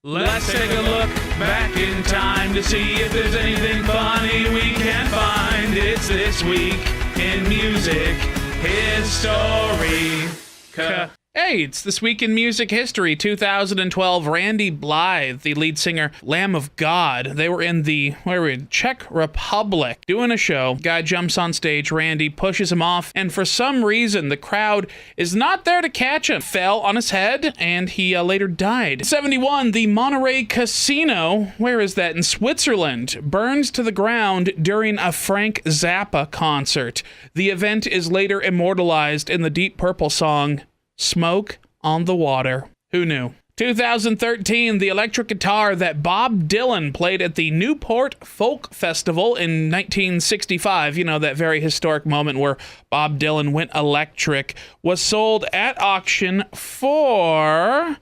Let's take a look back in time to see if there's anything funny we can find. It's This Week in Music History. Hey, it's This Week in Music History 2012. Randy Blythe, the lead singer, Lamb of God. They were in the Czech Republic doing a show. Guy jumps on stage, Randy pushes him off, and for some reason the crowd is not there to catch him. Fell on his head, and he later died. 71, the Monterey Casino, where is that, in Switzerland, burns to the ground during a Frank Zappa concert. The event is later immortalized in the Deep Purple song Smoke on the Water. Who knew? 2013, the electric guitar that Bob Dylan played at the Newport Folk Festival in 1965, you know, that very historic moment where Bob Dylan went electric, was sold at auction for...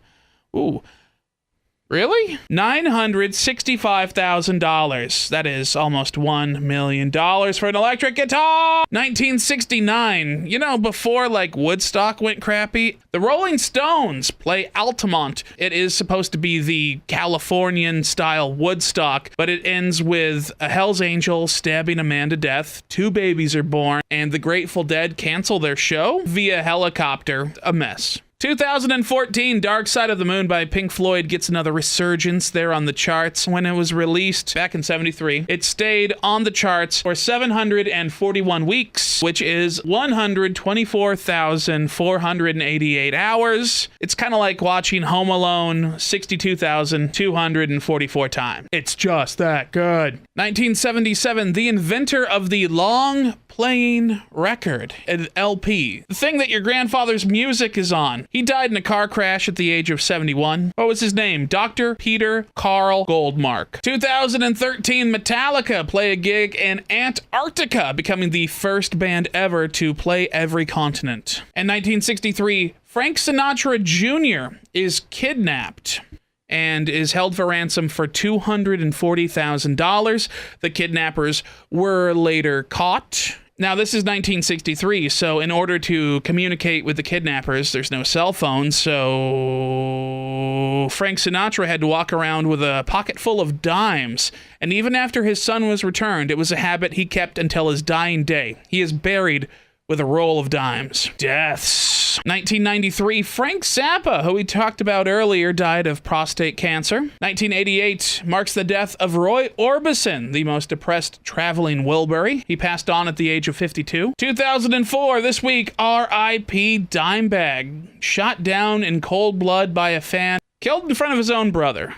Really? $965,000. That is almost $1 million for an electric guitar. 1969. You know, before Woodstock went crappy, the Rolling Stones play Altamont. It is supposed to be the Californian style Woodstock, but it ends with a Hell's Angel stabbing a man to death. 2 babies are born, and the Grateful Dead cancel their show via helicopter. A mess. 2014, Dark Side of the Moon by Pink Floyd gets another resurgence there on the charts. When it was released back in 73, it stayed on the charts for 741 weeks, which is 124,488 hours. It's kind of like watching Home Alone 62,244 times. It's just that good. 1977, the inventor of the long playing record, an LP, the thing that your grandfather's music is on. He died in a car crash at the age of 71. What was his name? Dr. Peter Carl Goldmark. 2013, Metallica play a gig in Antarctica, becoming the first band ever to play every continent. In 1963, Frank Sinatra Jr. is kidnapped and is held for ransom for $240,000. The kidnappers were later caught. Now, this is 1963, so in order to communicate with the kidnappers, there's no cell phone, so Frank Sinatra had to walk around with a pocket full of dimes, and even after his son was returned, it was a habit he kept until his dying day. He is buried with a roll of dimes. Deaths. 1993, Frank Zappa, who we talked about earlier, died of prostate cancer. 1988 marks the death of Roy Orbison, the most depressed traveling Wilbury. He passed on at the age of 52. 2004, this week, R.I.P. Dimebag, shot down in cold blood by a fan, killed in front of his own brother.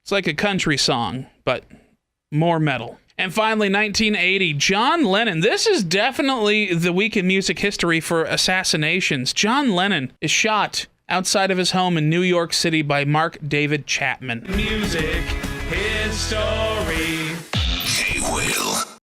It's like a country song, but more metal. And finally, 1980, John Lennon. This is definitely the week in music history for assassinations. John Lennon is shot outside of his home in New York City by Mark David Chapman. Music history. Hey, Will.